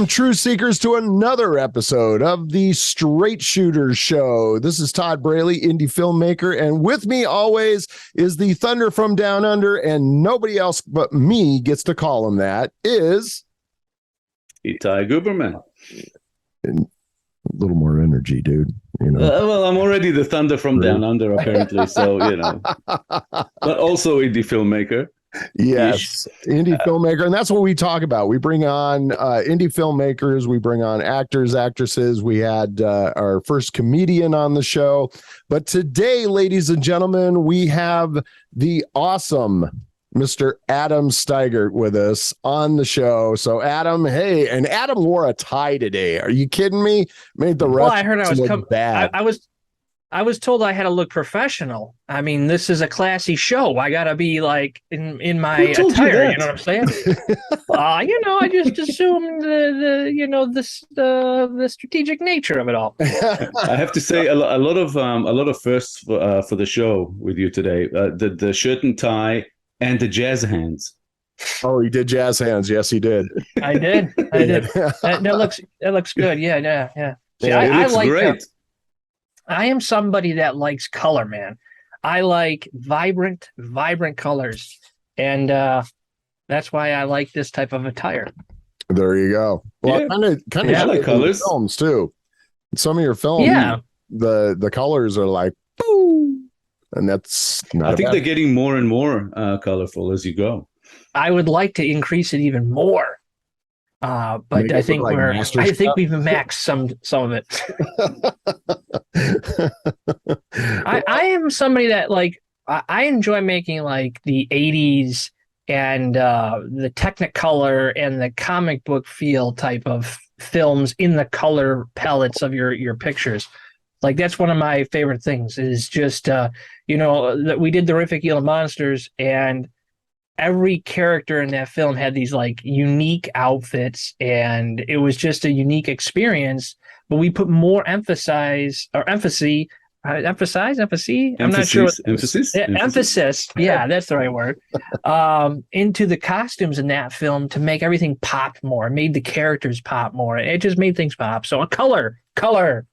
Welcome, True Seekers, to another episode of the Straight Shooters Show. This is Todd Braley, indie filmmaker, and with me always is the Thunder from Down Under, and nobody else but me gets to call him that, is... Itai Guberman. And a little more energy, dude. You know. Well, I'm already the Thunder from Down Under, apparently, so, you know. But also indie filmmaker. Yes, indie filmmaker, and that's what we talk about. We bring on indie filmmakers, we bring on actors, actresses. We had our first comedian on the show, but today, ladies and gentlemen, we have the awesome Mr. Adam Steigert with us on the show. So Adam, hey, and Adam wore a tie today. Are you kidding me? Made the rest. Well, I heard I was bad. I was told I had to look professional. I mean, this is a classy show. I gotta be like in my attire. You know what I'm saying? I just assumed the strategic nature of it all. I have to say a lot of firsts for the show with you today. The shirt and tie and the jazz hands. Oh, he did jazz hands. Yes, he did. I did. That looks good. Yeah. See, it looks like great. I am somebody that likes color, man. I like vibrant colors, and that's why I like this type of attire. There you go. Well, yeah. kind of I like colors. Films too. Some of your films, the colors are like, boom, and that's not. I think they're getting more and more colorful as you go. I would like to increase it even more. But I think we've maxed some of it. I am somebody that I enjoy making like the 80s and the Technicolor and the comic book feel type of films in the color palettes of your pictures. Like that's one of my favorite things is just that we did the Terrific Gila Monsters, and every character in that film had these like unique outfits, and it was just a unique experience. But we put more emphasis. I'm not sure. Emphasis. Yeah, that's the right word. Into the costumes in that film to make everything pop more. It made the characters pop more. It just made things pop. So a color palette.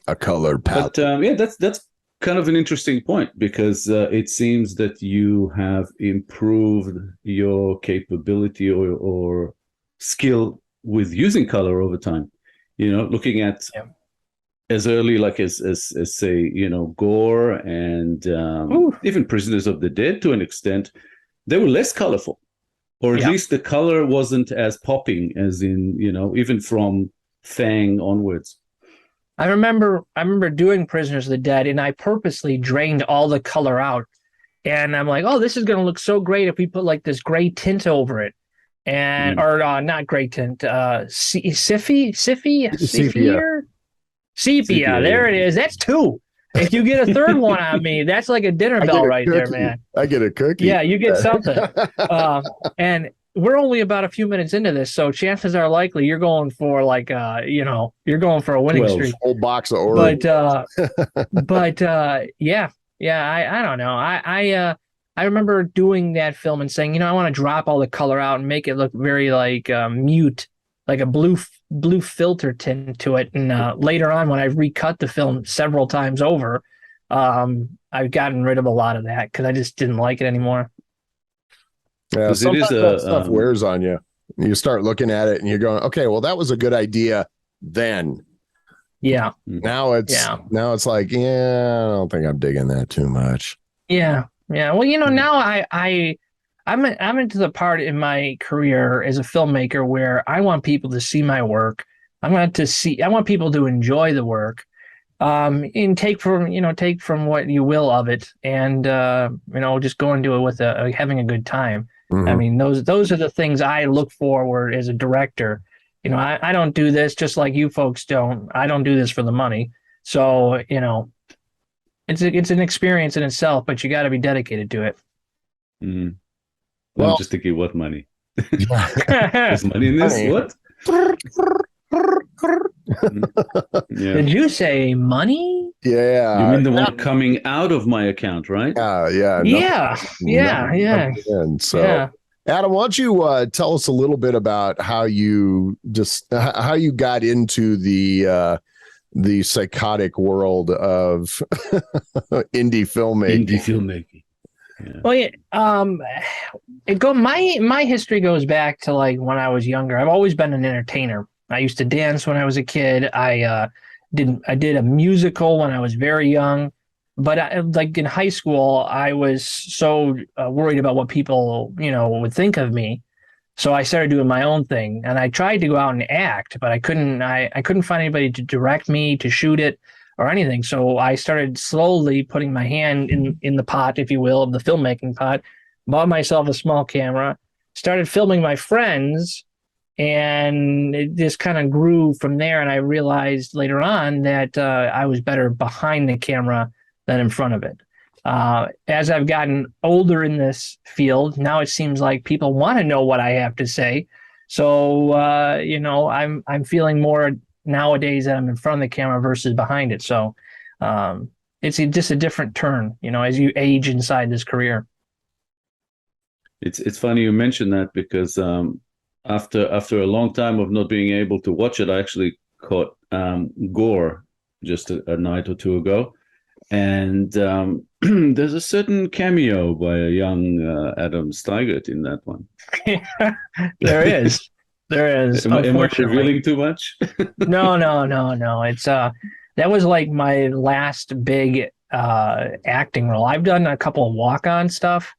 But that's kind of an interesting point, because it seems that you have improved your capability or skill with using color over time. Looking at as early as say Gore and even Prisoners of the Dead, to an extent, they were less colorful, or at least the color wasn't as popping as in even from Fang onwards. I remember doing Prisoners of the Dead, and I purposely drained all the color out. And I'm like, oh, this is going to look so great if we put like this gray tint over it. And or not gray tint, sepia. There it is. That's two. If you get a third one on me, that's like a dinner bell right there, man. I get a cookie. Yeah, you get something. And we're only about a few minutes into this, so chances are likely you're going for like you're going for a winning streak. Whole box of orange. But I don't know. I remember doing that film and saying, I want to drop all the color out and make it look very like mute, like a blue filter tint to it. And later on, when I recut the film several times over, I've gotten rid of a lot of that because I just didn't like it anymore. Yeah, sometimes that stuff wears on you. You start looking at it and you're going, okay, well, that was a good idea then. Yeah. Now it's like, I don't think I'm digging that too much. Yeah. Well, now I'm into the part in my career as a filmmaker where I want people to see my work. I want people to enjoy the work. And take from what you will of it, and just go into it with having a good time. Mm-hmm. I mean, those are the things I look forward as a director. I don't do this just like you folks don't. I don't do this for the money. So it's an experience in itself, but you got to be dedicated to it. Mm-hmm. Well, I'm just thinking, what money? There's money in this? What? Did you say money? Yeah. You mean the one coming out of my account, right? Yeah. Yeah. And so Adam, why don't you tell us a little bit about how you got into the psychotic world of indie filmmaking? Indie filmmaking. Yeah. Well, yeah, my history goes back to like when I was younger. I've always been an entertainer. I used to dance when I was a kid. I did a musical when I was very young, but like in high school, I was so worried about what people, would think of me. So I started doing my own thing, and I tried to go out and act, but I couldn't. I couldn't find anybody to direct me, to shoot it, or anything. So I started slowly putting my hand in the pot, if you will, of the filmmaking pot. Bought myself a small camera, started filming my friends, and it just kind of grew from there. And I realized later on that I was better behind the camera than in front of it. As I've gotten older in this field, now it seems like people want to know what I have to say. So I'm feeling more nowadays that I'm in front of the camera versus behind it. So it's just a different turn, as you age inside this career. It's funny you mentioned that because after a long time of not being able to watch it, I actually caught Gore just a night or two ago. And there's a certain cameo by a young Adam Steigert in that one. There is. There is. Am I revealing too much? No. It's that was like my last big acting role. I've done a couple of walk-on stuff,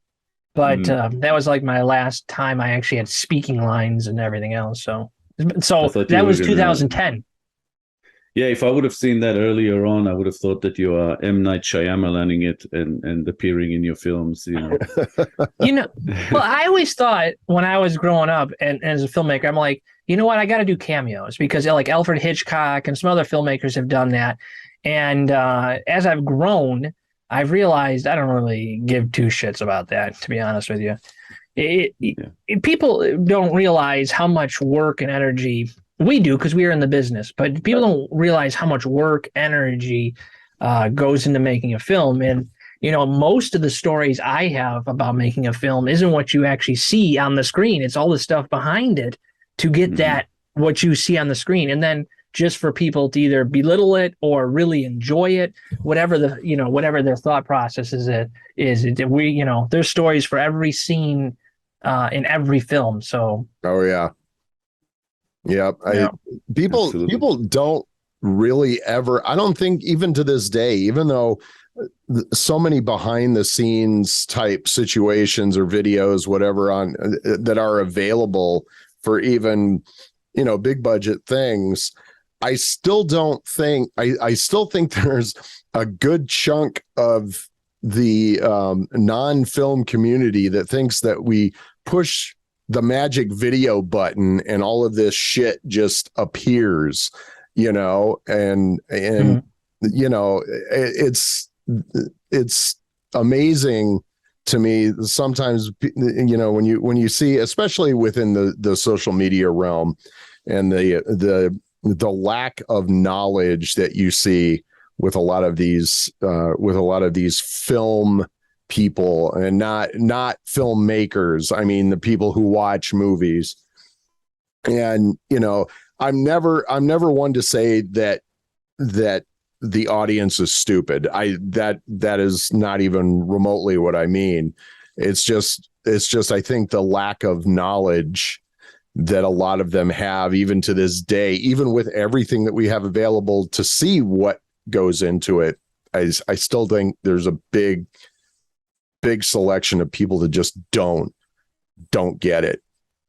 but that was like my last time I actually had speaking lines and everything else. So that was 2010. Yeah, if I would have seen that earlier on, I would have thought that you are M. Night Shyamalan-ing it and appearing in your films. Well, I always thought when I was growing up and as a filmmaker, I'm like, you know what, I got to do cameos because like Alfred Hitchcock and some other filmmakers have done that. And as I've grown, I've realized I don't really give two shits about that, to be honest with you. People don't realize how much work and energy we do because we are in the business, but people don't realize how much work, energy goes into making a film. And, most of the stories I have about making a film isn't what you actually see on the screen. It's all the stuff behind it to get that, what you see on the screen. And then just for people to either belittle it or really enjoy it, whatever their thought process is, there's stories for every scene in every film. So, oh yeah. Yeah, people don't really ever. I don't think even to this day, even though so many behind the scenes type situations or videos, whatever on that are available for even big budget things, I still don't think I still think there's a good chunk of the non-film community that thinks that we push the magic video button and all of this shit just appears, and it's amazing to me sometimes, when you see, especially within the social media realm and the lack of knowledge that you see with a lot of these film people and not filmmakers. I mean, the people who watch movies. And I'm never one to say that the audience is stupid. That is not even remotely what I mean. It's just I think the lack of knowledge that a lot of them have, even to this day, even with everything that we have available to see what goes into it, I still think there's a big selection of people that just don't get it.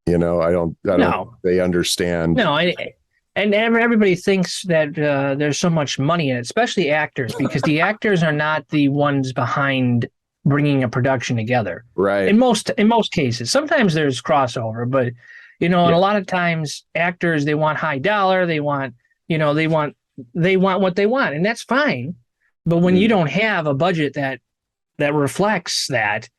I don't think they understand. No, and everybody thinks that there's so much money in it, especially actors, because the actors are not the ones behind bringing a production together. Right. In most cases, sometimes there's crossover, but and a lot of times actors, they want high dollar, they want what they want, and that's fine. But when you don't have a budget that reflects that,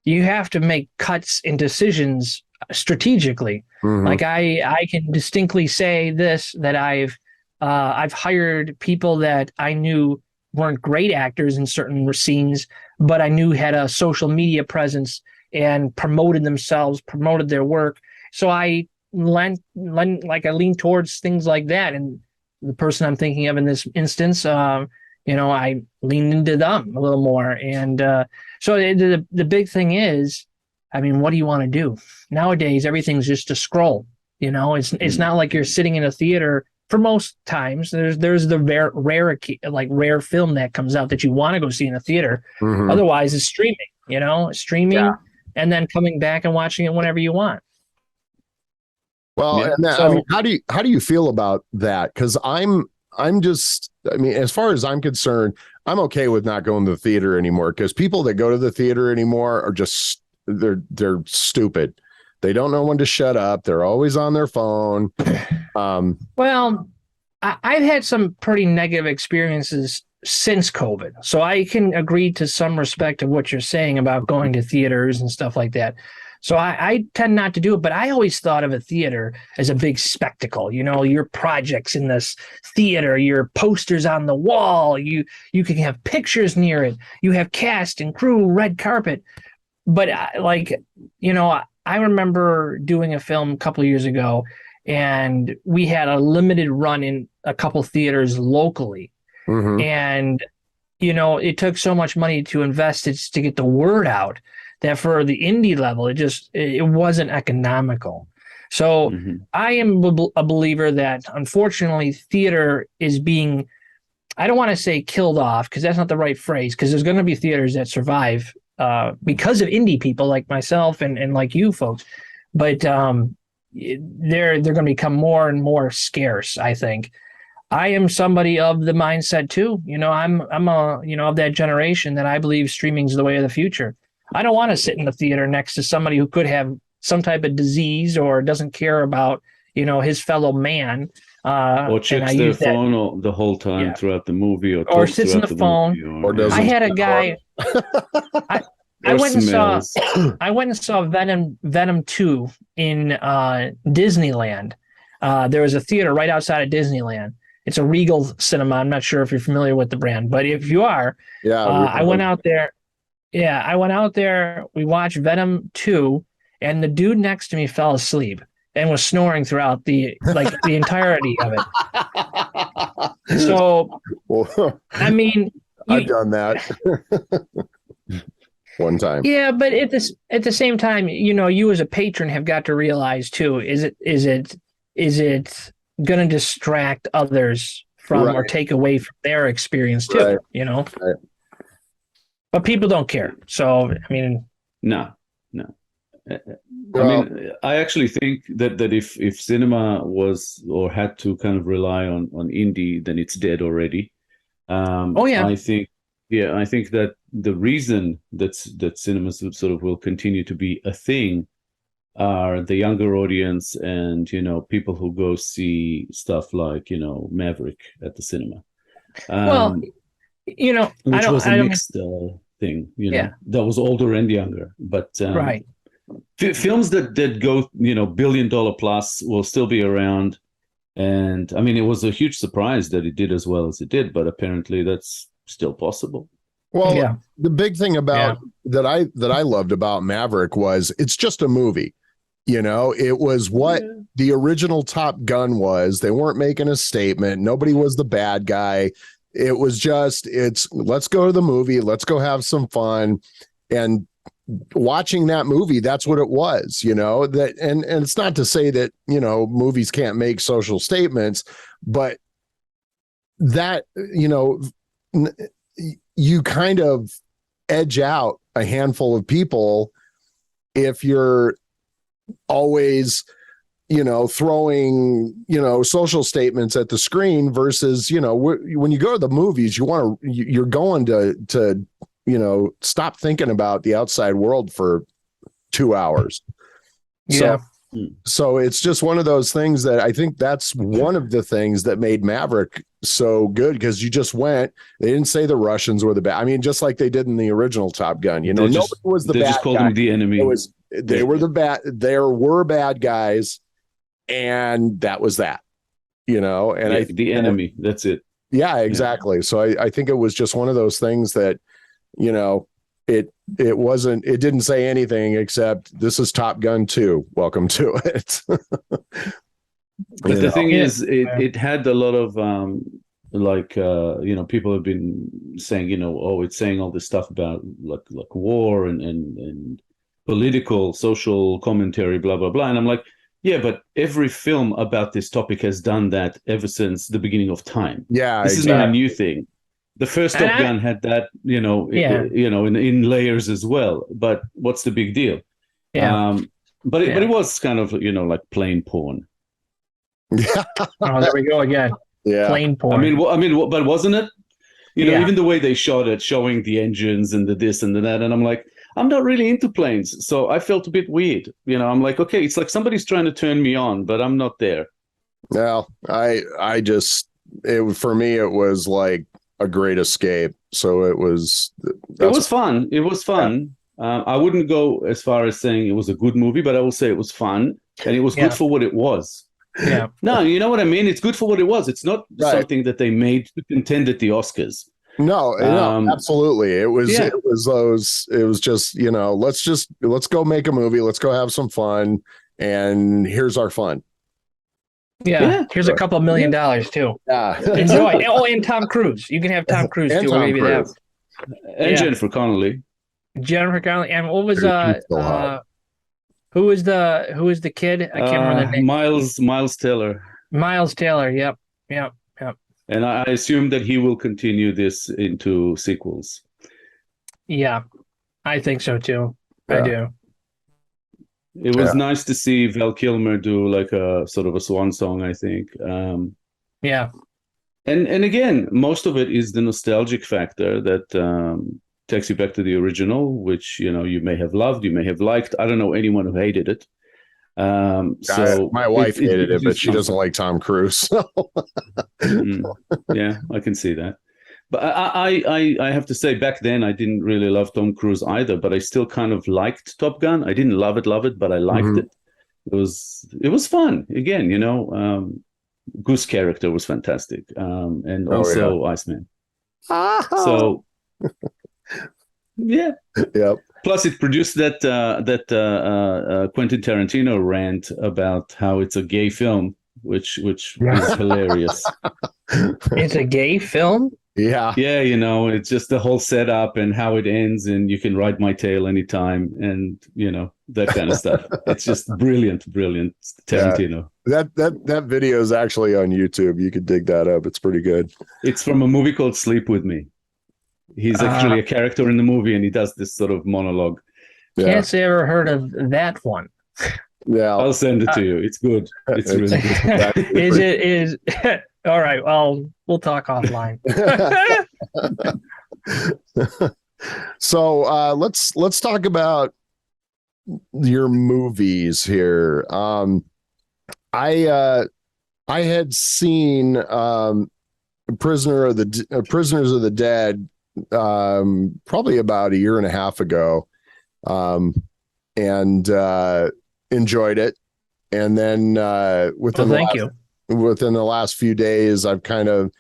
you have to make cuts and decisions strategically. Like I can distinctly say this, that I've hired people that I knew weren't great actors in certain scenes, but I knew had a social media presence and promoted themselves, promoted their work. So I lean towards things like that. And the person I'm thinking of in this instance, I leaned into them a little more. And so the big thing is, I mean, what do you want to do? Nowadays, everything's just a scroll. It's not like you're sitting in a theater. For most times, there's the rare film that comes out that you want to go see in a theater. Mhm. Otherwise, it's streaming, Yeah. and then coming back and watching it whenever you want. Well, Yeah. and that, I mean, how do you feel about that? Because I'm just, I mean, as far as I'm concerned, I'm okay with not going to the theater anymore, because people that go to the theater anymore are just they're stupid. They don't know when to shut up. They're always on their phone. Well, I've had some pretty negative experiences since COVID, so I can agree to some respect of what you're saying about going to theaters and stuff like that. So I tend not to do it, but I always thought of a theater as a big spectacle. Your projects in this theater, your posters on the wall, you can have pictures near it, you have cast and crew, red carpet. But I remember doing a film a couple of years ago, and we had a limited run in a couple theaters locally. Mhm. And, it took so much money to invest to get the word out that for the indie level, it wasn't economical. So I am a believer that, unfortunately, theater is being, I don't want to say killed off, because that's not the right phrase, because there's going to be theaters that survive because of indie people like myself and like you folks. But they're going to become more and more scarce, I think. I am somebody of the mindset too. I'm of that generation that I believe streaming is the way of the future. I don't want to sit in the theater next to somebody who could have some type of disease or doesn't care about, his fellow man. Or checks their phone the whole time throughout the movie, or sits in the phone. Or doesn't. I had a guy. I went and saw Venom 2 in Disneyland. There was a theater right outside of Disneyland. It's a Regal Cinema. I'm not sure if you're familiar with the brand, but if you are, I went out there. Yeah, I went out there. We watched Venom 2, and the dude next to me fell asleep and was snoring throughout the entirety of it. So, I mean, I've done that one time. Yeah, but at the same time, you as a patron have got to realize too: is it going to distract others from or take away from their experience too? Right. Right. But people don't care. So, I mean, no. I actually think that if cinema was or had to kind of rely on indie, then it's dead already. I think that the reason that cinema sort of will continue to be a thing are the younger audience and people who go see stuff like Maverick at the cinema. Which was a mixed thing, that was older and younger. But right, films that go $1 billion plus will still be around. And I mean, it was a huge surprise that it did as well as it did, but apparently that's still possible. Well, the big thing about that I loved about Maverick was it's just a movie. It was what the original Top Gun was. They weren't making a statement. Nobody was the bad guy. It was just, let's go to the movie. Let's go have some fun. And watching that movie, that's what it was, that, and it's not to say that, movies can't make social statements, but that, you kind of edge out a handful of people if you're always throwing social statements at the screen versus when you go to the movies, you're going to stop thinking about the outside world for 2 hours. So it's just one of those things that I think that's one of the things that made Maverick so good, because you just went, they didn't say the Russians were the bad. I mean, just like they did in the original Top Gun, nobody was the bad guy. They just called them the enemy. They were the bad. There were bad guys, and that was that. And the enemy. That's it. Yeah, exactly. So I think it was just one of those things that, it didn't say anything except this is Top Gun 2. Welcome to it. But the thing is, it had a lot of people have been saying, oh, it's saying all this stuff about like war and political, social commentary, blah blah blah, and I'm like, yeah, but every film about this topic has done that ever since the beginning of time. Yeah, this is not a new thing. The first Top Gun had that, in layers as well. But what's the big deal? Yeah. But it was kind of, like plain porn. Yeah. Oh, there we go again. Yeah. Plain porn. But wasn't it? Even the way they shot it, showing the engines and the this and the that, and I'm like, I'm not really into planes, so I felt a bit weird. I'm like, okay, it's like somebody's trying to turn me on, but I'm not there. Well, for me, it was like a great escape. So it was fun. It was fun. Yeah. I wouldn't go as far as saying it was a good movie, but I will say it was fun and it was good for what it was. Yeah. No, you know what I mean? It's good for what it was. It's not something that they made to contend at the Oscars. No, absolutely. It was just, let's go make a movie. Let's go have some fun. And here's our fun. Yeah. Here's a couple $1 million too. Yeah. Enjoy. Oh, and Tom Cruise. You can have Tom Cruise too. Maybe that. And Jennifer Connelly. And what was who was the kid? I can't remember the name. Miles Teller. Miles Taylor. Yep. And I assume that he will continue this into sequels. Yeah, I think so too. Yeah. I do. It was nice to see Val Kilmer do like a sort of a swan song, I think. Yeah. And again, most of it is the nostalgic factor that takes you back to the original, which, you may have loved, you may have liked. I don't know anyone who hated it. So my wife hated it, but she doesn't like Tom Cruise. So. Yeah, I can see that. But I have to say, back then I didn't really love Tom Cruise either, but I still kind of liked Top Gun. I didn't love it, but I liked it. It was fun. Again, Goose character was fantastic, and also Iceman. So yeah. Yep. Plus, it produced that Quentin Tarantino rant about how it's a gay film, which is hilarious. It's a gay film? Yeah. Yeah, it's just the whole setup and how it ends, and you can ride my tail anytime, and that kind of stuff. It's just brilliant Tarantino. Yeah. That video is actually on YouTube. You could dig that up. It's pretty good. It's from a movie called Sleep With Me. He's actually a character in the movie, and he does this sort of monologue. Can't say I ever heard of that one. Yeah, I'll send it to you. It's good. It's really good. Is all right? Well, we'll talk offline. So let's talk about your movies here. I had seen Prisoners of the Dead probably about a year and a half ago, and enjoyed it. And then within the last few days, I kind of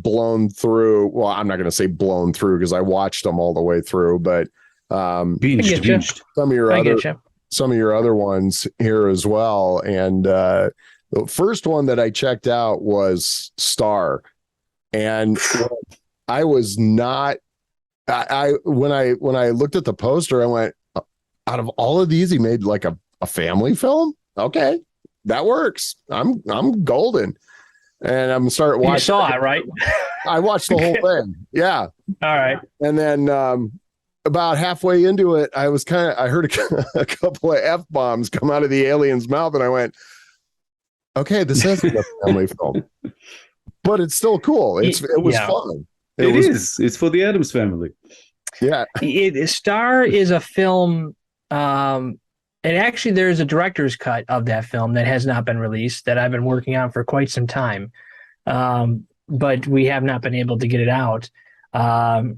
blown through. Well, I'm not going to say blown through because I watched them all the way through, but binged some of your other ones here as well. And the first one that I checked out was Star, and I was not. When I looked at the poster, I went, out of all of these, he made like a family film. Okay, that works. I'm golden, and I'm starting watching. You saw it, right? I watched the whole thing. Yeah. All right. And then about halfway into it, I heard a couple of F-bombs come out of the alien's mouth, and I went, okay, this isn't a family film, but it's still cool. It was fun. It's for the Addams Family. Yeah. Star is a film. And actually, there's a director's cut of that film that has not been released that I've been working on for quite some time. But we have not been able to get it out.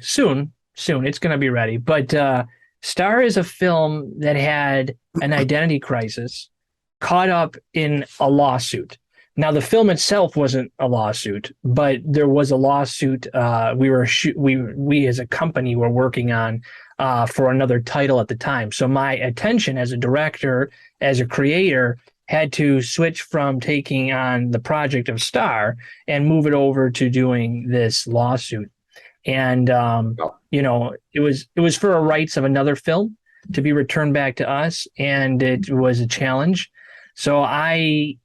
Soon, it's going to be ready. But Star is a film that had an identity crisis caught up in a lawsuit. Now, the film itself wasn't a lawsuit, but there was a lawsuit we as a company were working on for another title at the time. So my attention as a director, as a creator, had to switch from taking on the project of Star and move it over to doing this lawsuit. And it was for a rights of another film to be returned back to us, and it was a challenge. So I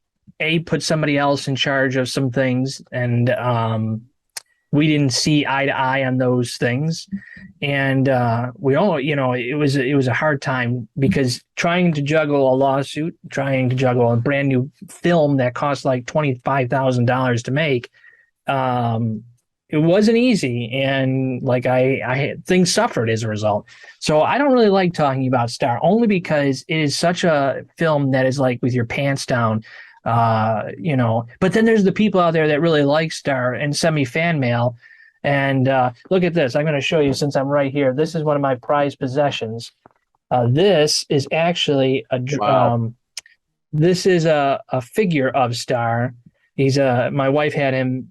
put somebody else in charge of some things, and we didn't see eye to eye on those things, and we all, it was a hard time because trying to juggle a lawsuit, trying to juggle a brand new film that cost like $25,000 to make, it wasn't easy, and like I had, things suffered as a result. So I don't really like talking about Star, only because it is such a film that is like with your pants down. But then there's the people out there that really like Star and send me fan mail. And look at this. I'm going to show you, since I'm right here. This is one of my prized possessions. This is actually this is a figure of Star. He's my wife had him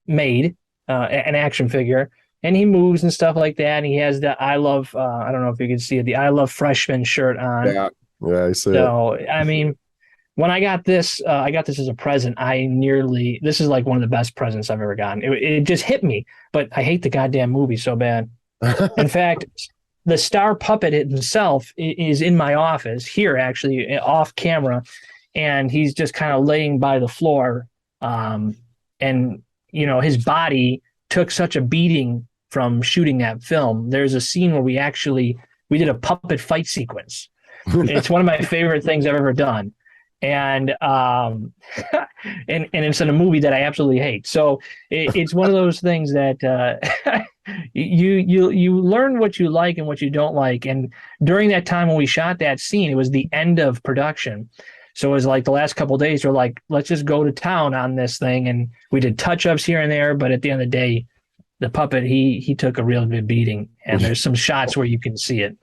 made an action figure, and he moves and stuff like that. And he has the I love I don't know if you can see it, the I love freshman shirt on. Yeah, I see. So I mean, when I got this as a present. This is like one of the best presents I've ever gotten. It just hit me, but I hate the goddamn movie so bad. In fact, the Star puppet himself is in my office here, actually off camera, and he's just kind of laying by the floor. And his body took such a beating from shooting that film. There's a scene where we did a puppet fight sequence. It's one of my favorite things I've ever done. And and it's in a movie that I absolutely hate. So it's one of those things that you learn what you like and what you don't like. And during that time when we shot that scene, it was the end of production. So it was like the last couple of days, we're like, let's just go to town on this thing. And we did touch-ups here and there, but at the end of the day, the puppet, he took a real good beating. And there's some shots where you can see it.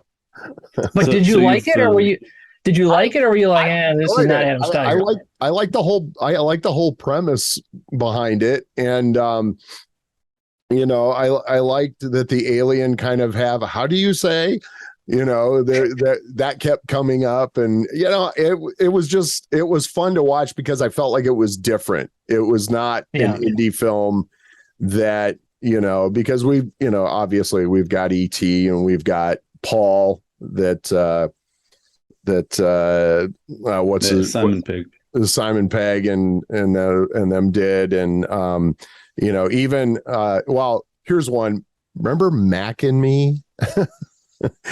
But did you like it, or were you? Did you like it, or were you like, this is not Adam Steigert? I like the whole premise behind it, and I liked that the alien kind of how do you say, that kept coming up, and it was fun to watch because I felt like it was different. It was not an indie film that because we obviously we've got E.T. and we've got Paul what's his Simon Pegg. Simon Pegg and them did, and even here's one. Remember Mac and Me?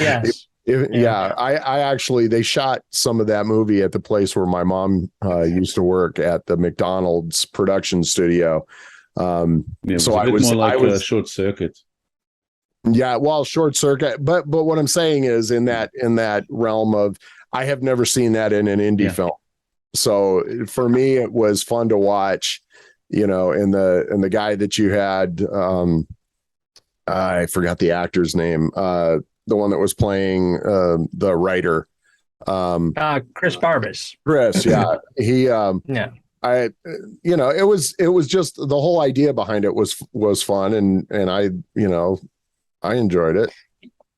Yes. I actually, they shot some of that movie at the place where my mom used to work, at the McDonald's production studio. So I was more like a Short Circuit. Yeah, well, Short Circuit, but what I'm saying is in that realm of, I have never seen that in an indie film. So for me, it was fun to watch, and the guy that you had, I forgot the actor's name, the one that was playing the writer, Chris Barbas. Chris, yeah, he, it was just the whole idea behind it was fun, and I enjoyed it.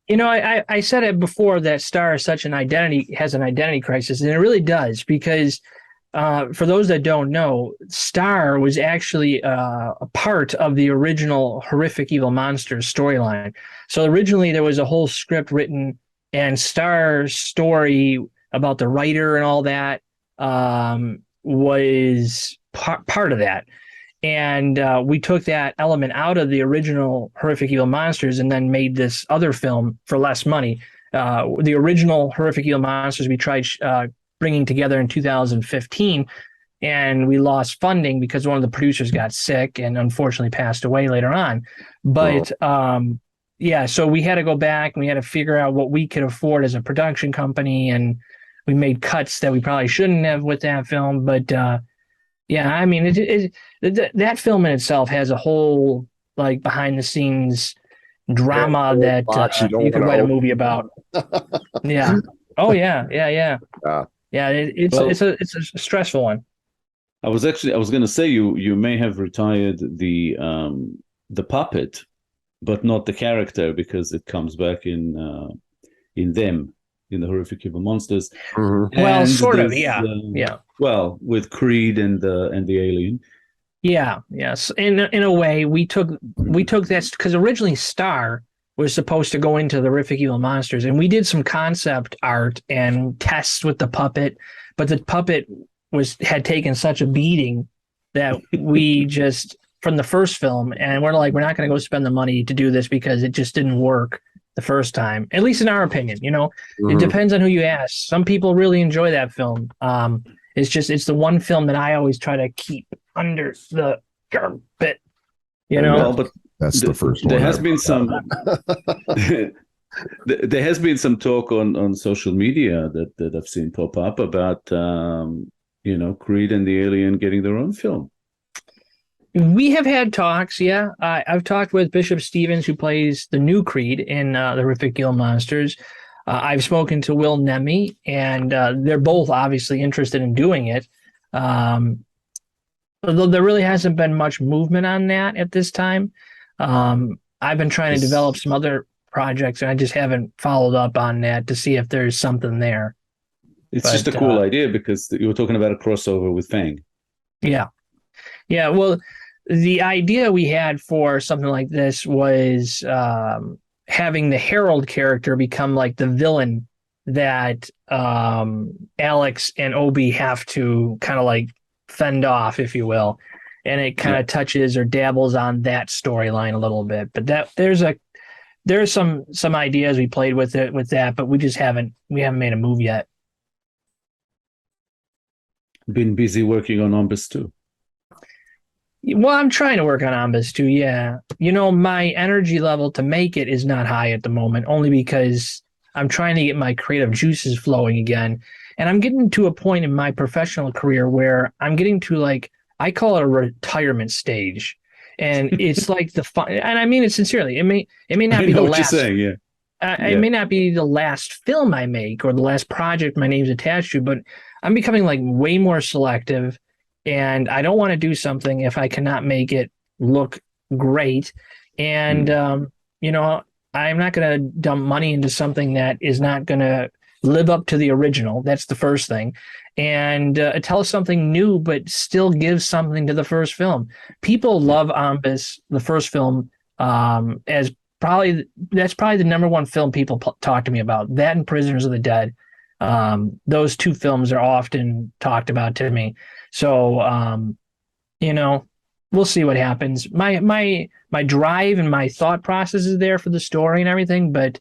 I said it before that Star has an identity crisis, and it really does, because for those that don't know, Star was actually a part of the original Horrific Evil Monsters storyline. So originally there was a whole script written, and Star's story about the writer and all that was part of that. And we took that element out of the original Horrific Evil Monsters and then made this other film for less money. The original Horrific Evil Monsters we tried bringing together in 2015, and we lost funding because one of the producers got sick and unfortunately passed away later on. But so we had to go back and we had to figure out what we could afford as a production company, and we made cuts that we probably shouldn't have with that film. But I mean, that film in itself has a whole behind the scenes drama that you could write a movie about. Yeah. Oh yeah. It's a stressful one. I was going to say you may have retired the puppet, but not the character, because it comes back in them, in the Horrific Evil Monsters. Mhm. Well, And sort of, there's, yeah. Well, with Creed and the alien. Yeah, yes. In a way, we took that because originally Star was supposed to go into the Horrific Evil Monsters, and we did some concept art and tests with the puppet, but the puppet had taken such a beating that we just from the first film, and we're like, we're not going to go spend the money to do this because it just didn't work the first time, at least in our opinion. You know, it depends on who you ask. Some people really enjoy that film. It's the one film that I always try to keep under the carpet. You know, well, but that's the first there one. has been some. There has been some talk on social media that I've seen pop up about Creed and the Alien getting their own film. we have had talks. Yeah, I've talked with Bishop Stevens, who plays the new Creed in the Horrific Evil Monsters. I've spoken to Will Nemi, and they're both obviously interested in doing it. Although there really hasn't been much movement on that at this time. I've been trying to develop some other projects, and I just haven't followed up on that to see if there's something there. It's just a cool idea, because you were talking about a crossover with Fang. Yeah. Yeah. Well, the idea we had for something like this was having the Harold character become like the villain that Alex and Obi have to kind of like fend off, if you will. And it kind of touches or dabbles on that storyline a little bit. But there's some ideas we played with that, but we haven't made a move yet. Been busy working on Ombus too. Well, I'm trying to work on Ombus too, yeah. You know, my energy level to make it is not high at the moment, only because I'm trying to get my creative juices flowing again. And I'm getting to a point in my professional career where I'm getting to, like, I call it a retirement stage. And it's like the fun, and I mean it sincerely. It may not be the last. You're saying, yeah. It may not be the last film I make or the last project my name's attached to, but I'm becoming like way more selective, and I don't want to do something if I cannot make it look great. And you know, I'm not going to dump money into something that is not going to live up to the original. That's the first thing. And tell us something new, but still give something to the first film. People love Ombus, the first film, as that's probably the number one film people talk to me about. That and Prisoners of the Dead. Those two films are often talked about to me. So, you know, we'll see what happens. My drive and my thought process is there for the story and everything, but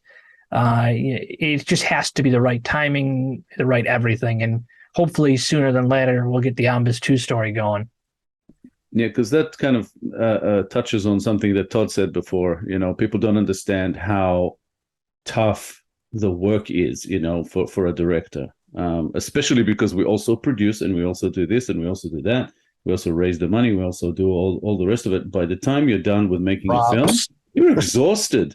it just has to be the right timing, the right everything, and hopefully sooner than later we'll get the Ombus 2 story going. Yeah, because that kind of touches on something that Todd said before. You know, people don't understand how tough the work is, you know, for a director, especially because we also produce and we also do this and we also do that. We also raise the money. We also do all the rest of it. By the time you're done with making a film, you're exhausted.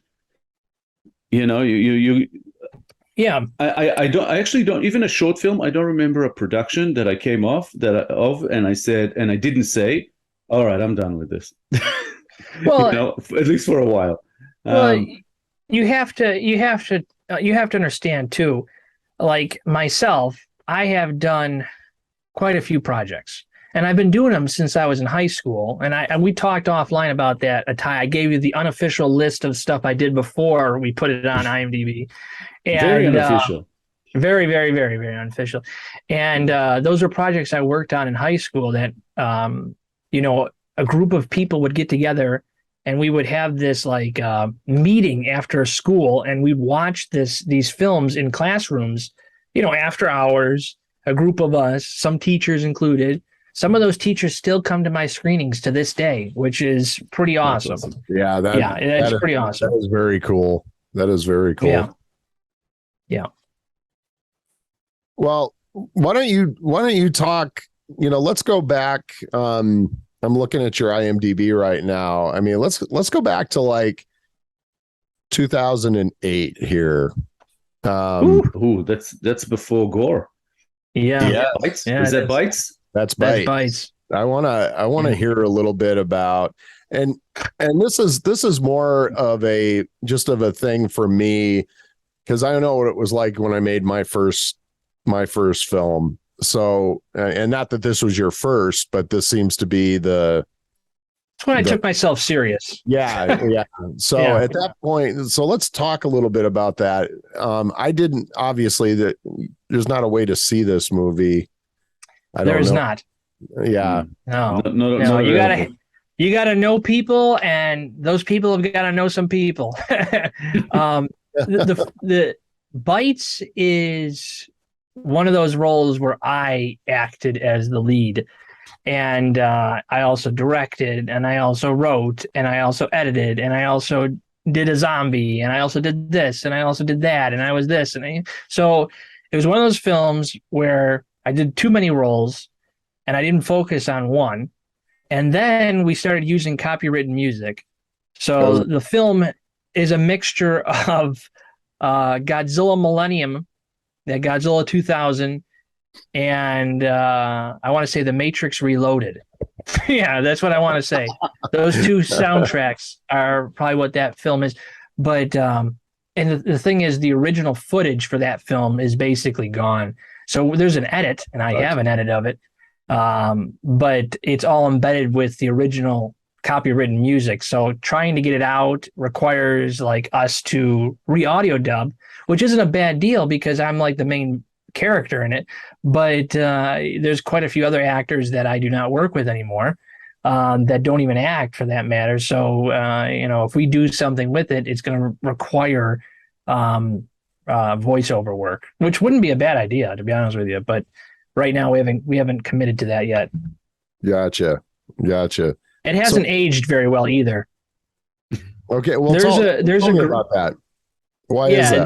You know, you yeah. I actually don't, even a short film, I don't remember a production that I came off and I said, and I didn't say, all right, I'm done with this. Well, you know, at least for a while. Well, you have to understand too, like myself, I have done quite a few projects, and I've been doing them since I was in high school. And we talked offline about that. Itai, I gave you the unofficial list of stuff I did before we put it on IMDb. And, very unofficial. Very, very, very, very unofficial. And those are projects I worked on in high school that, you know, a group of people would get together and we would have this like meeting after school, and we'd watch these films in classrooms, you know, after hours, a group of us, some teachers included. Some of those teachers still come to my screenings to this day, which is pretty awesome. Yeah, that's pretty awesome. That is very cool. That is very cool. Yeah. Yeah. Well, why don't you talk, you know, let's go back. I'm looking at your IMDb right now. I mean, let's go back to like 2008 here. Ooh, that's before Gore. Yeah. Bites? Yeah, is that Bites? That's Bites. I want to hear a little bit about, and this is more of a thing for me, because I know what it was like when I made my first film. So, and not that this was your first, but this seems to be That's when I took myself serious. Yeah. So Yeah. at that point, so let's talk a little bit about that. I didn't, obviously, that there's not a way to see this movie. There's not. Yeah. No. No, You gotta know people, and those people have got to know some people. The Bites is one of those roles where I acted as the lead, and I also directed, and I also wrote, and I also edited, and I also did a zombie, and I also did this, and I also did that, and I was this, so it was one of those films where I did too many roles, and I didn't focus on one. And then we started using copywritten music. So the film is a mixture of Godzilla Millennium, that Godzilla 2000, and I want to say The Matrix Reloaded. Yeah, that's what I want to say. Those two soundtracks are probably what that film is. But and the thing is, the original footage for that film is basically gone. So there's an edit, and I have an edit of it. But it's all embedded with the original copywritten music. So trying to get it out requires like us to re-audio dub, which isn't a bad deal because I'm like the main character in it. But there's quite a few other actors that I do not work with anymore, that don't even act for that matter. So if we do something with it, it's going to require voiceover work, which wouldn't be a bad idea, to be honest with you. But right now, we haven't committed to that yet. Gotcha. It hasn't aged very well either. Okay, well, there's a about that. Why is that?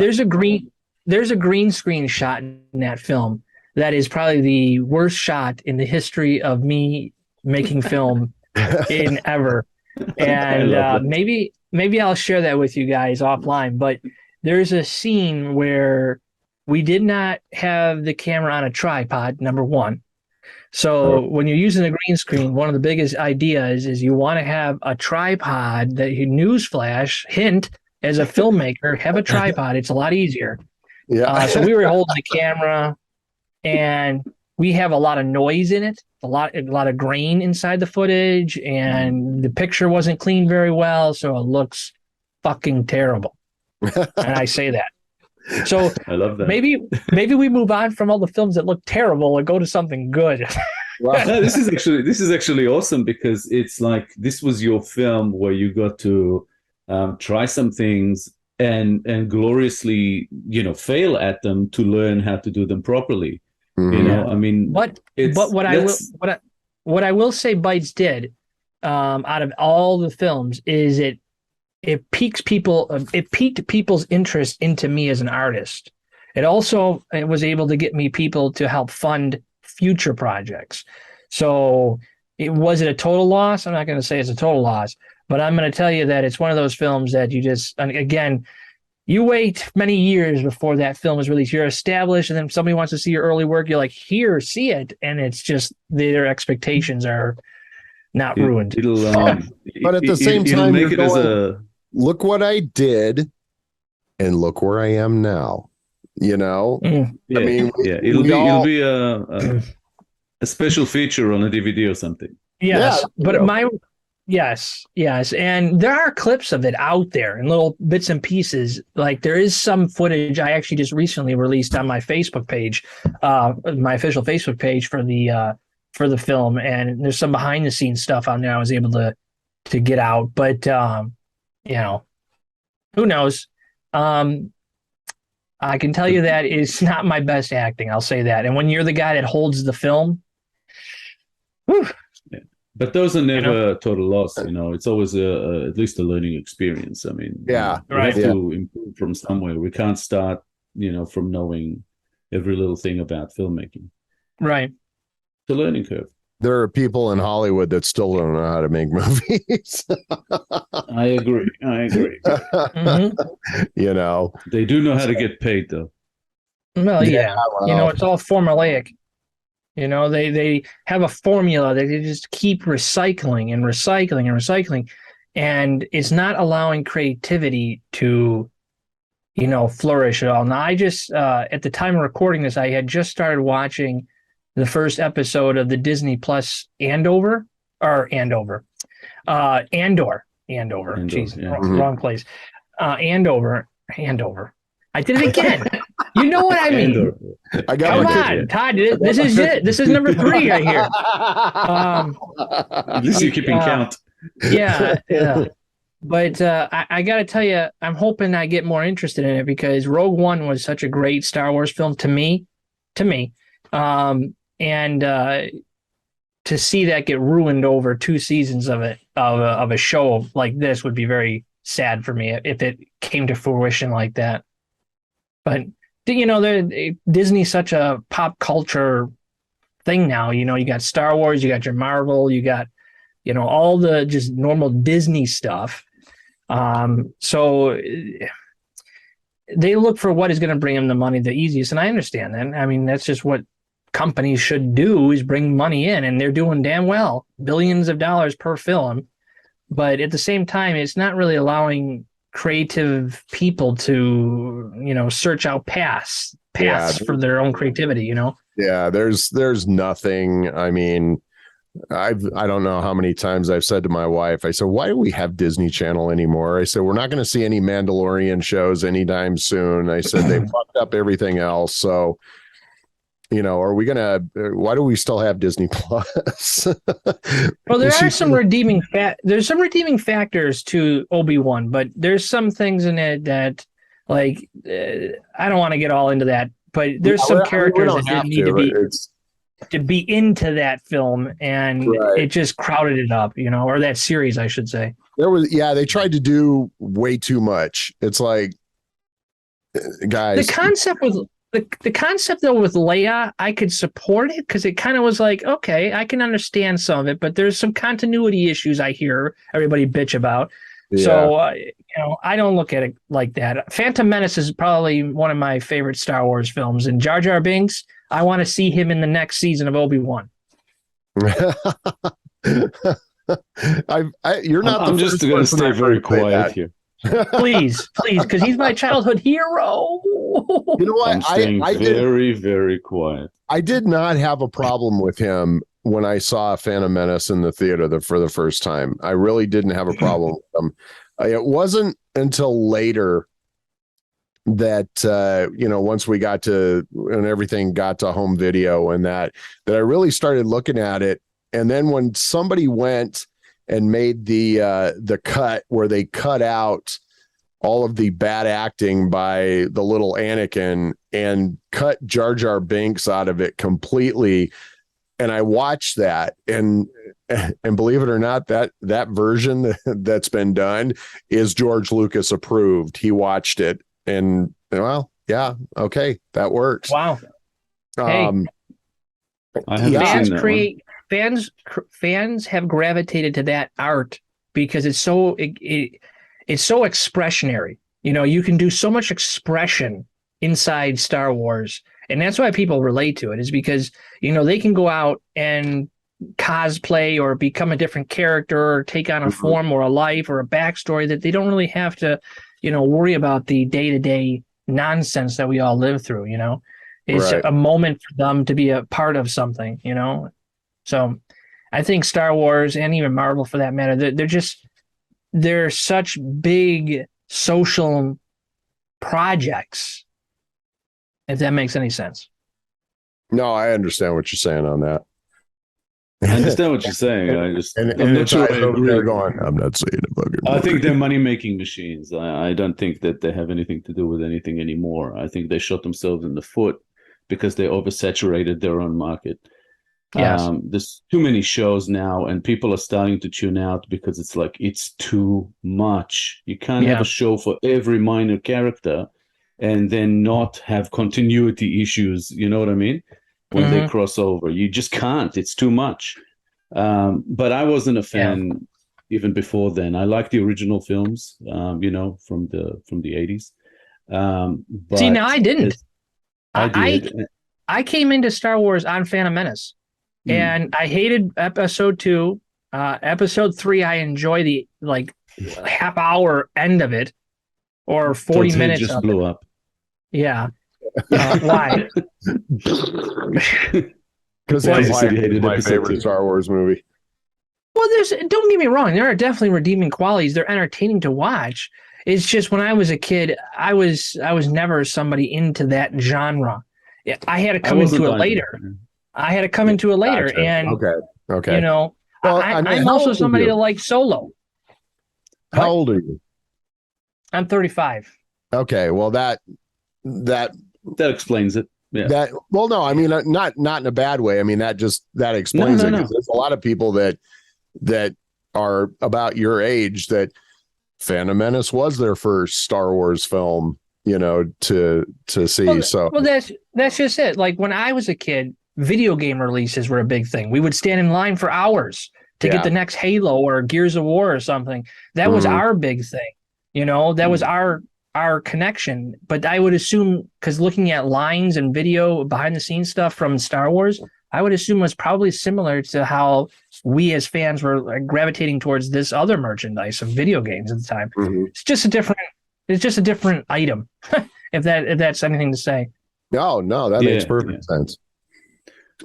There's a green screen shot in that film that is probably the worst shot in the history of me making film in ever. And maybe I'll share that with you guys offline. But there's a scene where we did not have the camera on a tripod, number one. So when you're using a green screen, one of the biggest ideas is you want to have a tripod that you newsflash, hint, as a filmmaker, have a tripod. It's a lot easier. Yeah. So we were holding the camera, and we have a lot of noise in it, a lot of grain inside the footage, and the picture wasn't cleaned very well, so it looks fucking terrible. And I say that. So I love that. Maybe we move on from all the films that look terrible and go to something good. Wow. No, this is actually awesome, because it's like this was your film where you got to try some things and gloriously fail at them to learn how to do them properly. Mm-hmm. I mean, what I will say Bites did out of all the films is it piqued people's interest into me as an artist. It was able to get me people to help fund future projects. So was it a total loss? I'm not going to say it's a total loss, but I'm going to tell you that it's one of those films that you wait many years before that film is released. You're established, and then somebody wants to see your early work. You're like, here, see it. And it's just their expectations are not ruined. But at the same time, you're going, look what I did, and look where I am now. Yeah, I mean, it'll be a special feature on a DVD or something. Yes, yeah, yes, and there are clips of it out there in little bits and pieces. Like there is some footage I actually just recently released on my Facebook page, my official Facebook page for the film, and there's some behind the scenes stuff on there I was able to get out, but. Who knows? I can tell you that it's not my best acting. I'll say that. And when you're the guy that holds the film, whew, yeah. But those are never total loss. It's always at least a learning experience. I mean, we have to improve from somewhere. We can't start, from knowing every little thing about filmmaking. Right. It's a learning curve. There are people in Hollywood that still don't know how to make movies. I agree. Mm-hmm. They do know how to get paid, though. Well, yeah. It's all formulaic. They have a formula that they just keep recycling and recycling and recycling, and it's not allowing creativity to flourish at all. Now, I just at the time of recording this, I had just started watching the first episode of the Disney Plus Andor. Andor. Jeez, yeah. wrong place. Andover. I did it again. You know what I mean? I got Come on, Todd. This is it. This is number 3 right here. At least you're keeping count. Yeah. But I got to tell you, I'm hoping I get more interested in it because Rogue One was such a great Star Wars film to me. And to see that get ruined over 2 seasons of a show like this would be very sad for me if it came to fruition like that. But Disney's such a pop culture thing now. You got Star Wars, you got your Marvel, you got all the just normal Disney stuff. So they look for what is going to bring them the money the easiest, and I understand that. I mean, that's just what companies should do, is bring money in, and they're doing damn well, billions of dollars per film. But at the same time, it's not really allowing creative people to, search out paths for their own creativity, Yeah, there's nothing. I mean, I don't know how many times I've said to my wife, I said, why do we have Disney Channel anymore? I said, we're not going to see any Mandalorian shows anytime soon. I said, they fucked up everything else. So, why do we still have Disney Plus? Well, there's some redeeming factors to Obi-Wan, but there's some things in it that, like, I don't want to get all into that, but there's some characters that didn't need to be into that film, and it just crowded it up, or that series, I should say. They tried to do way too much. It's like, guys, the concept though with Leia, I could support it because it kind of was like, okay, I can understand some of it, but there's some continuity issues I hear everybody bitch about. Yeah. So, I don't look at it like that. Phantom Menace is probably one of my favorite Star Wars films, and Jar Jar Binks, I want to see him in the next season of Obi-Wan. You're not. I'm just going to stay very quiet here. Please, because he's my childhood hero. You know what? I'm staying very, very quiet. I did not have a problem with him when I saw Phantom Menace in the theater for the first time. I really didn't have a problem with him. It wasn't until later that once we got to, and everything got to home video and that I really started looking at it. And then when somebody went and made the cut where they cut out all of the bad acting by the little Anakin and cut Jar Jar Binks out of it completely, and I watched that, and believe it or not, that version that's been done is George Lucas approved. He watched it, and well, yeah, okay, that works. Wow. I haven't seen that one. Fans have gravitated to that art because it's so it's so expressionary. You can do so much expression inside Star Wars, and that's why people relate to it, is because they can go out and cosplay or become a different character or take on a form or a life or a backstory that they don't really have to worry about the day-to-day nonsense that we all live through. It's a moment for them to be a part of something. So I think Star Wars, and even Marvel for that matter, they're such big social projects, if that makes any sense. No, I understand what you're saying on that. I understand what you're saying. I'm not sure I agree. I'm not saying it. I think they're money-making machines. I don't think that they have anything to do with anything anymore. I think they shot themselves in the foot because they oversaturated their own market. Yes. There's too many shows now, and people are starting to tune out because it's too much. You can't have a show for every minor character and then not have continuity issues. You know what I mean? When they cross over, you just can't. It's too much. But I wasn't a fan even before then. I like the original films, from the 80s. See, now I didn't. I did. I came into Star Wars on Phantom Menace, and I hated Episode 2. Episode 3, I enjoy the like half hour end of it, or 40 Todd's head minutes just of blew it. up. Yeah. Why? Because Why? Empire You hated is my episode favorite 2. Star Wars movie. Well, don't get me wrong. There are definitely redeeming qualities. They're entertaining to watch. It's just when I was a kid, I was never somebody into that genre. I had to come into it later. Gotcha. And Okay. you know, Well, I mean, I'm how also old are somebody you? that likes Solo. How old are you? I'm 35. Okay. Well, that That explains it. Yeah. well, no, I mean, not in a bad way. I mean, that explains No, it. no. 'Cause there's a lot of people that are about your age that Phantom Menace was their first Star Wars film, to see. Well, that's just it. Like when I was a kid, video game releases were a big thing. We would stand in line for hours to get the next Halo or Gears of War or something. That was our big thing. That was our connection. But I would assume, because looking at lines and video behind the scenes stuff from Star Wars, I would assume was probably similar to how we as fans were gravitating towards this other merchandise of video games at the time. It's just a different item, if that's anything to say. No, that makes perfect sense.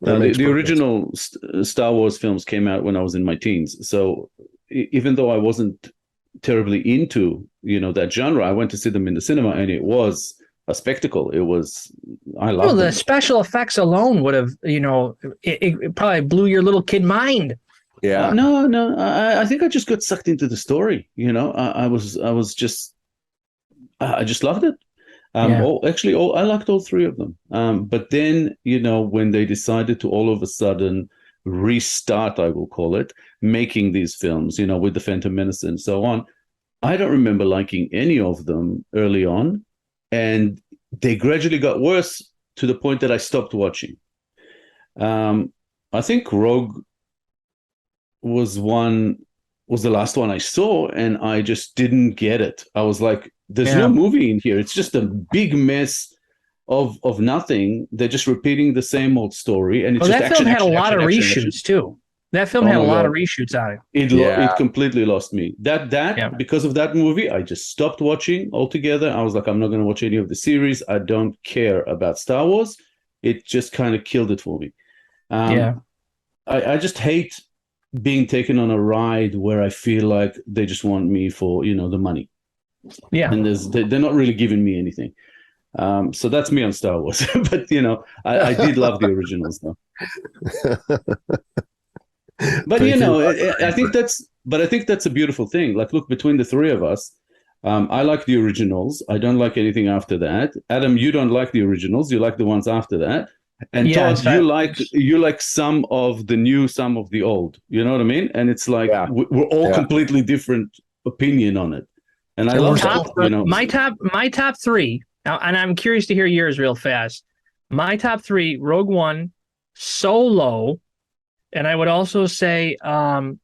The original Star Wars films came out when I was in my teens. So even though I wasn't terribly into, that genre, I went to see them in the cinema, and it was a spectacle. I loved the it. special effects alone would have, it probably blew your little kid mind. Yeah. No. I think I just got sucked into the story. I just loved it. I liked all three of them. But then, when they decided to all of a sudden restart, I will call it, making these films, with the Phantom Menace and so on, I don't remember liking any of them early on. And they gradually got worse to the point that I stopped watching. I think Rogue was the last one I saw, and I just didn't get it. I was like, there's no movie in here. It's just a big mess of nothing. They're just repeating the same old story. And it's just that film had a lot of reshoots too. That film had a lot of reshoots on it. It completely lost me. Because of that movie, I just stopped watching altogether. I was like, I'm not going to watch any of the series. I don't care about Star Wars. It just kind of killed it for me. I just hate being taken on a ride where I feel like they just want me for, the money. Yeah. And they're not really giving me anything. So that's me on Star Wars. But, I did love the originals though. But I think that's a beautiful thing. Like, look, between the three of us, I like the originals. I don't like anything after that. Adam, you don't like the originals. You like the ones after that. And Todd, you like some of the new, some of the old. You know what I mean? And it's like we're all completely different opinion on it. And I love that. My top three, and I'm curious to hear yours real fast. My top three: Rogue One, Solo, and I would also say Phantom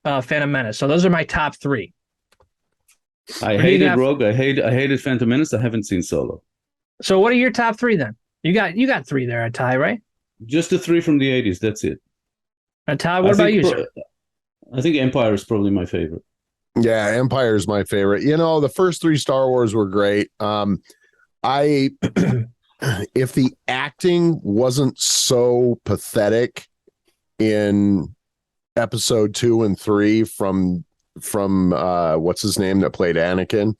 Menace. So those are my top three. I hated Rogue. I hated Phantom Menace. I haven't seen Solo. So what are your top three then? You got three there, Itai, right? Just the three from the 80s. That's it. Itai, what about you, sir? I think Empire is probably my favorite. Yeah, Empire is my favorite. The first three Star Wars were great. If the acting wasn't so pathetic in episode 2 and 3 from what's his name that played Anakin?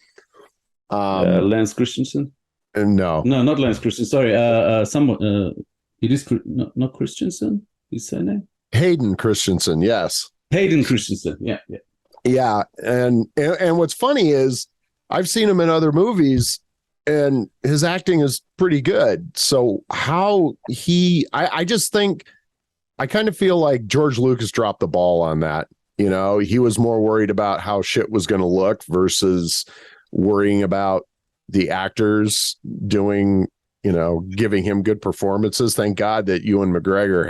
Lance Christensen. No, not Lance Christensen. Sorry, someone. It is not Christensen. His surname? Hayden Christensen. Yes, Hayden Christensen. Yeah. And what's funny is I've seen him in other movies, and his acting is pretty good. So how I just think, I kind of feel like George Lucas dropped the ball on that. He was more worried about how shit was going to look versus worrying about the actors doing, giving him good performances. Thank God that Ewan McGregor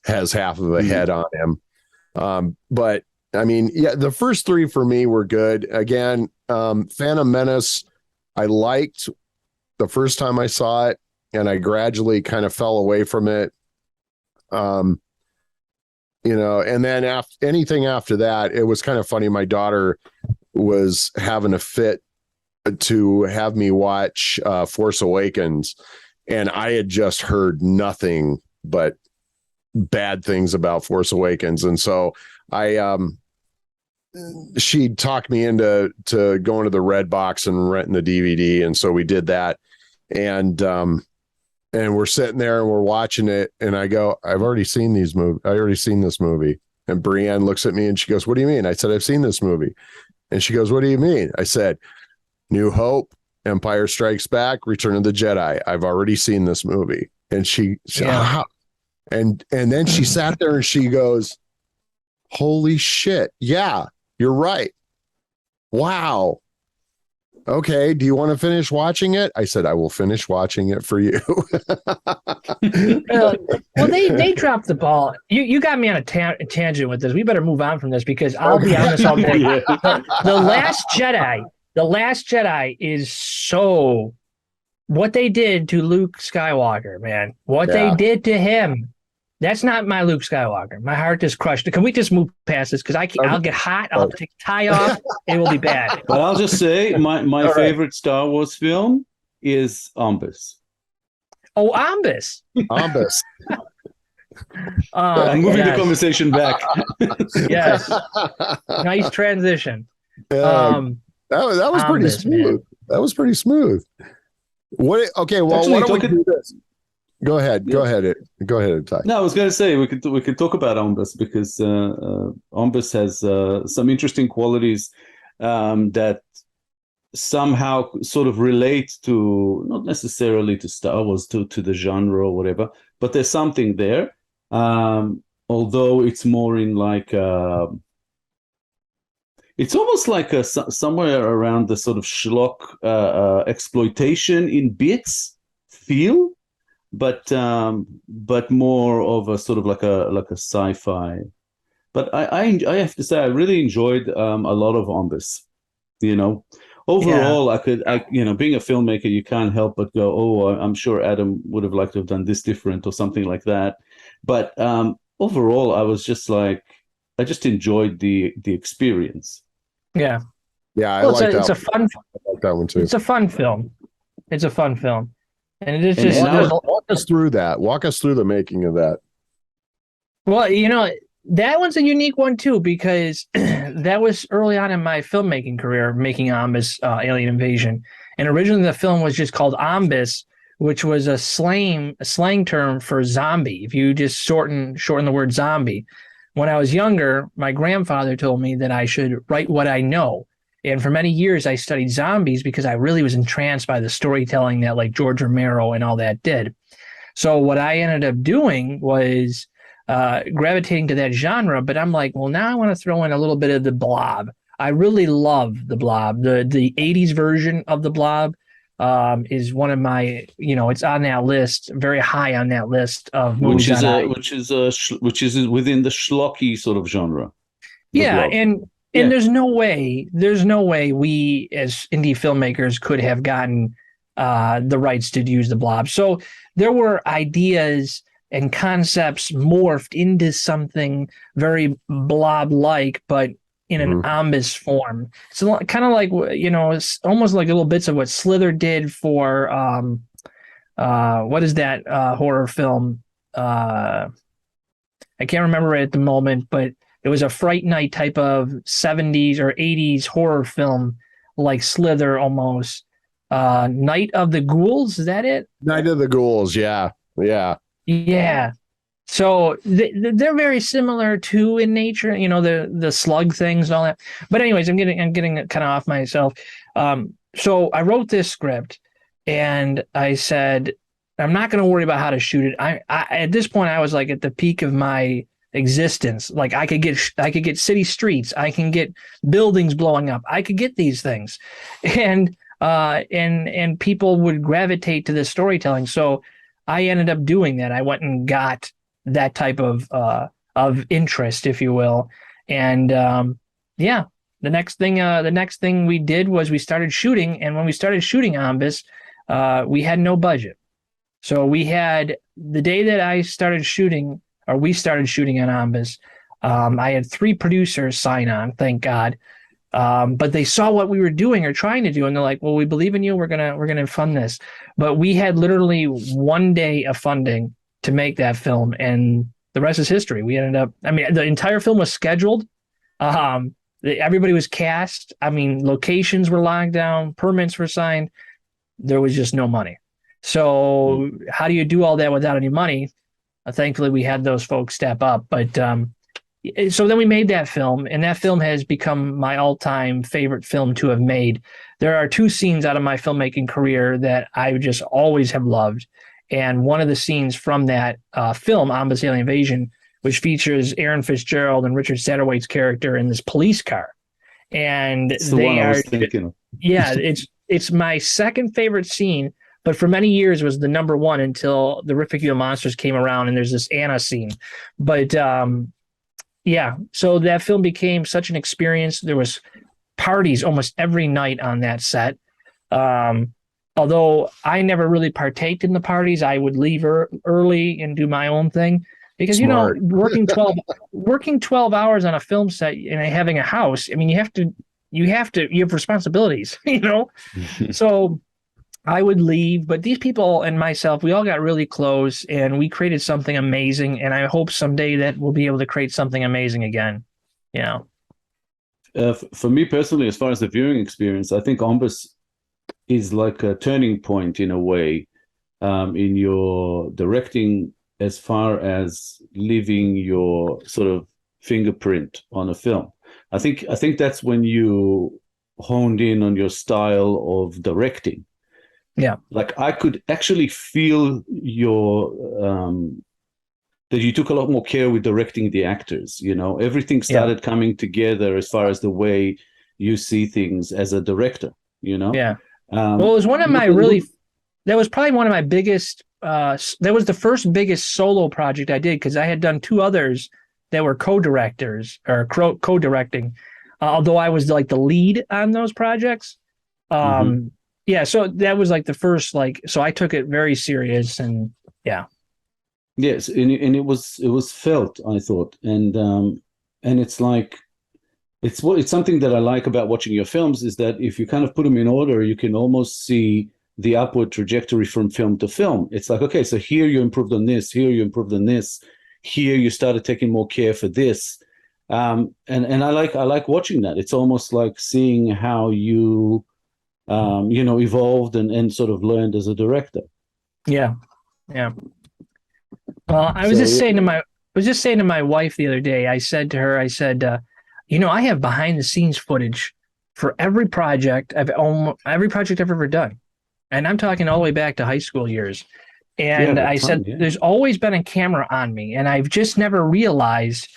has half of a head on him. But I mean, the first three for me were good. Again, Phantom Menace, I liked the first time I saw it. and I gradually kind of fell away from it. And then anything after that, it was kind of funny. My daughter was having a fit to have me watch Force Awakens, and I had just heard nothing but bad things about Force Awakens, and so she talked me into going to the Red Box and renting the DVD, and so we did that, and we're sitting there and we're watching it, and I go, I've already seen these movies. I already seen this movie. And Brienne looks at me and she goes, what do you mean? I said, I've seen this movie. And she goes, what do you mean? I said, New Hope, Empire Strikes Back, Return of the Jedi. I've already seen this movie. And she and then she sat there and she goes, holy shit. Yeah, you're right. Wow. Okay, do you want to finish watching it? I said, I will finish watching it for you. Well, they dropped the ball. You got me on a tangent with this. We better move on from this because I'll be honest all day. The Last Jedi is so... What they did to Luke Skywalker, man. What they did to him. That's not my Luke Skywalker. My heart is crushed. Can we just move past this? Because I'll get hot. I'll take the tie off. It will be bad. But I'll just say my favorite Star Wars film is Ombus. Oh, Ombus. Ombus. I'm moving the conversation back. Yes. Nice transition. That was pretty Ombus, smooth. Man. That was pretty smooth. What? Okay. Well, actually, why don't we do this? Go ahead. Yeah. Go ahead, Ty. No, I was going to say we could talk about Ombus because Ombus has some interesting qualities that somehow sort of relate to, not necessarily to Star Wars, to the genre or whatever, but there's something there. Although it's more in like it's almost like somewhere around the sort of schlock exploitation in bits feel. But more of a sort of like a sci-fi. But I have to say I really enjoyed a lot of Ombus. Overall, being a filmmaker, you can't help but go, oh, I'm sure Adam would have liked to have done this different or something like that. But overall, I was just like, I just enjoyed the experience. Yeah, I like that. It's a fun. I like that one too. It's a fun film. And it is just walk us through that. Walk us through the making of that. Well, that one's a unique one too, because that was early on in my filmmaking career, making Ombus, Alien Invasion. And originally the film was just called Ombus, which was a slang term for zombie. If you just shorten the word zombie. When I was younger, my grandfather told me that I should write what I know. And for many years, I studied zombies because I really was entranced by the storytelling that like George Romero and all that did. So what I ended up doing was gravitating to that genre. But I'm like, well, now I want to throw in a little bit of the Blob. I really love the Blob. The 80s version of the Blob is one of my, it's on that list, very high on that list of movies. Which is within the schlocky sort of genre. Yeah, Blob. And there's no way we as indie filmmakers could have gotten the rights to use the Blob. So there were ideas and concepts morphed into something very Blob-like, but in an Ombus form. So kind of like, it's almost like little bits of what Slither did for, what is that horror film? I can't remember it at the moment, but it was a Fright Night type of 70s or 80s horror film, like Slither almost. Night of the Ghouls, is that it? Night of the Ghouls, yeah. So they're very similar too in nature, the slug things and all that. But anyways, I'm getting kind of off myself. So I wrote this script, and I said, I'm not going to worry about how to shoot it. I at this point I was like at the peak of my existence. Like I could get city streets, I can get buildings blowing up, I could get these things, and people would gravitate to this storytelling. So I ended up doing that. I went and got that type of interest, if you will, and the next thing we did was we started shooting. And when we started shooting Ombus, we had no budget. So we had the day that I started shooting, or we started shooting on Ambus. I had 3 producers sign on, thank God. But they saw what we were doing or trying to do, and they're like, "Well, we believe in you. We're gonna fund this." But we had literally 1 day of funding to make that film, and the rest is history. We ended up. I mean, the entire film was scheduled. Everybody was cast. I mean, locations were locked down, permits were signed. There was just no money. So how do you do all that without any money? Thankfully, we had those folks step up. But so then we made that film, and that film has become my all-time favorite film to have made. There are 2 scenes out of my filmmaking career that I just always have loved. And one of the scenes from that film, Ambus Alien Invasion, which features Aaron Fitzgerald and Richard Satterwhite's character in this police car. And It's the one I was thinking of. Yeah, it's my second favorite scene, but for many years was the number one until the Rifficular Monsters came around and there's this Anna scene. But yeah, so that film became such an experience. There was parties almost every night on that set. Although I never really partaked in the parties, I would leave early and do my own thing. Because, Smart. you know, working 12 hours on a film set and having a house, I mean, you have responsibilities, you know? So I would leave, but these people and myself, we all got really close and we created something amazing. And I hope someday that we'll be able to create something amazing again, you know? For me personally, as far as the viewing experience, I think Ombus is like a turning point in a way in your directing, as far as leaving your sort of fingerprint on a film. I think that's when you honed in on your style of directing. Yeah. Like I could actually feel your that you took a lot more care with directing the actors, you know. Everything started coming together as far as the way you see things as a director, you know. Yeah. Well, it was one of my that was probably one of my biggest that was the first biggest solo project I did, because I had done 2 others that were co-directors or co-directing, although I was like the lead on those projects. Yeah, so that was like the first, like, so I took it very serious, and yeah. Yes, and it was felt, I thought, and it's like it's something that I like about watching your films is that if you kind of put them in order, you can almost see the upward trajectory from film to film. It's like, okay, so here you improved on this, here you improved on this, here you started taking more care for this, and I like watching that. It's almost like seeing how you you know, evolved and sort of learned as a director. Yeah. Well, I was just saying to my wife the other day. I said to her, you know, I have behind the scenes footage for every project I've ever done. And I'm talking all the way back to high school years. And I said, there's always been a camera on me. And I've just never realized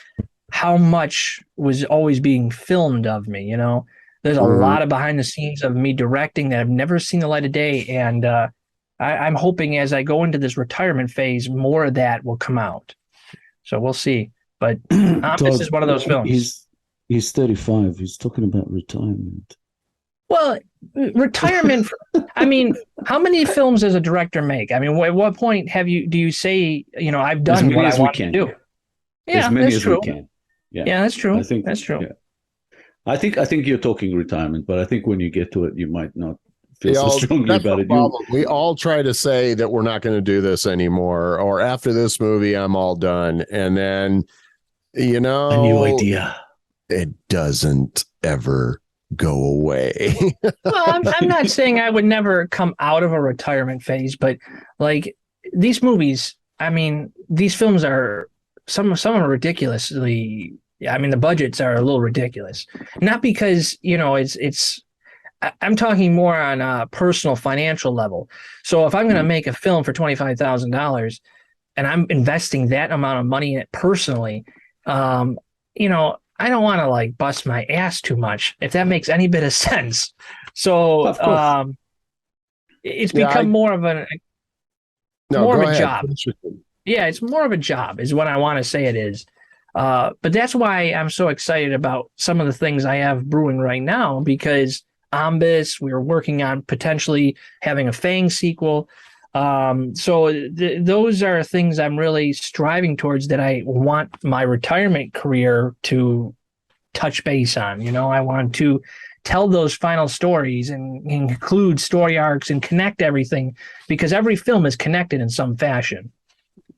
how much was always being filmed of me. You know, there's a lot of behind the scenes of me directing that I've never seen the light of day. And I'm hoping as I go into this retirement phase, more of that will come out. So we'll see. But this is one of those films. He's 35. He's talking about retirement. Well, retirement. I mean, how many films does a director make? I mean, at what point do you say, you know, I've done what I want to do? Yeah, that's true. Yeah, that's true. That's true. Yeah. I think you're talking retirement, but I think when you get to it, you might not feel so strongly about it. We all try to say that we're not going to do this anymore, or after this movie, I'm all done. And then, you know, a new idea. It doesn't ever go away. Well, I'm not saying I would never come out of a retirement phase, but like these movies, I mean, these films are some of them are ridiculously. I mean, the budgets are a little ridiculous. Not because, you know, I'm talking more on a personal financial level. So if I'm going to make a film for $25,000 and I'm investing that amount of money in it personally, you know, I don't want to like bust my ass too much, if that makes any bit of sense. So it's become more of a job. Yeah, it's more of a job is what I want to say it is. But that's why I'm so excited about some of the things I have brewing right now, because Ombus, we're working on potentially having a Fang sequel. Those are things I'm really striving towards that I want my retirement career to touch base on. You know, I want to tell those final stories and include story arcs and connect everything, because every film is connected in some fashion.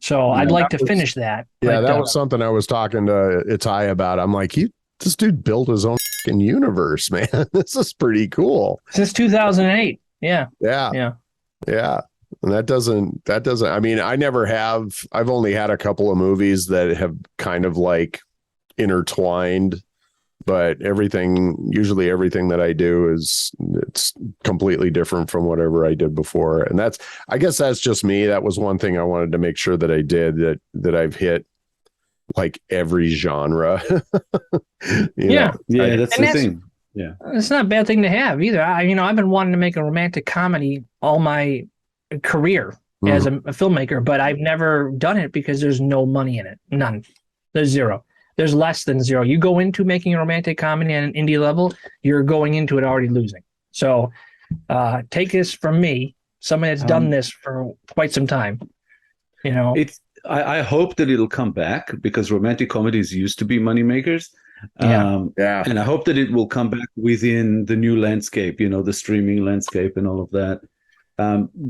So I'd like to finish that. Yeah, that was something I was talking to Itai about. I'm like, this dude built his own fucking universe, man. This is pretty cool. Since 2008. Yeah. And that doesn't, I mean, I've only had a couple of movies that have kind of like intertwined, but usually everything that I do it's completely different from whatever I did before. And I guess that's just me. That was one thing I wanted to make sure that I did, that I've hit like every genre. Yeah, that's the thing. Yeah, it's not a bad thing to have either. I've been wanting to make a romantic comedy all my career as a filmmaker, but I've never done it because there's no money in it. None. There's zero. There's less than zero. You go into making a romantic comedy at an indie level, you're going into it already losing. So take this from me, somebody that's done this for quite some time. You know, I hope that it'll come back, because romantic comedies used to be moneymakers. And I hope that it will come back within the new landscape, the streaming landscape and all of that.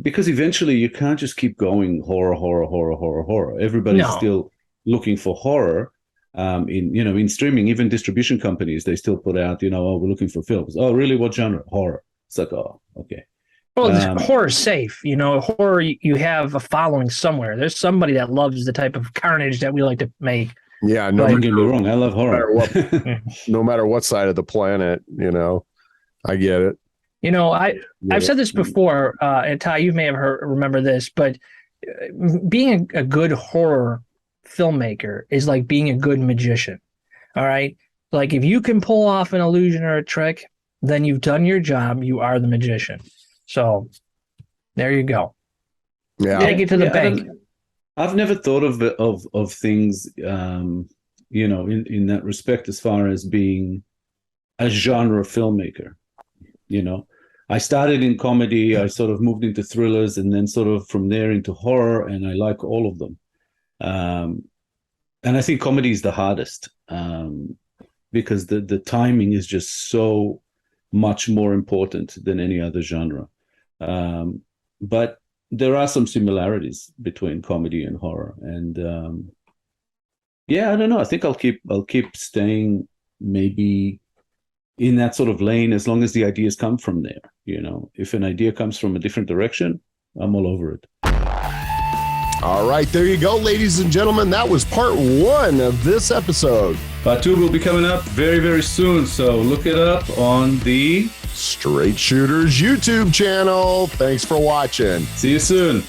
Because eventually you can't just keep going horror. Everybody's still looking for horror. In streaming, even distribution companies, they still put out, we're looking for films. Oh, really? What genre? Horror. It's like, oh, okay. Well, horror's safe. Horror, you have a following somewhere. There's somebody that loves the type of carnage that we like to make. Yeah, don't get me wrong. I love horror. No matter what side of the planet, I get it. I've said this before, and Ty, you may have remember this, but being a good horror filmmaker is like being a good magician. All right, like if you can pull off an illusion or a trick, then you've done your job. You are the magician. So there you go. Yeah, take it to the bank. I've never thought of things, in that respect, as far as being a genre filmmaker. I started in comedy. I sort of moved into thrillers, and then sort of from there into horror, and I like all of them. And I think comedy is the hardest, because the timing is just so much more important than any other genre. But there are some similarities between comedy and horror, and I don't know. I think I'll keep staying maybe in that sort of lane as long as the ideas come from there. If an idea comes from a different direction, I'm all over it. All right, there you go, ladies and gentlemen. That was part 1 of this episode. Part 2 will be coming up very, very soon, so look it up on the Straight Shooters YouTube channel. Thanks for watching. See you soon.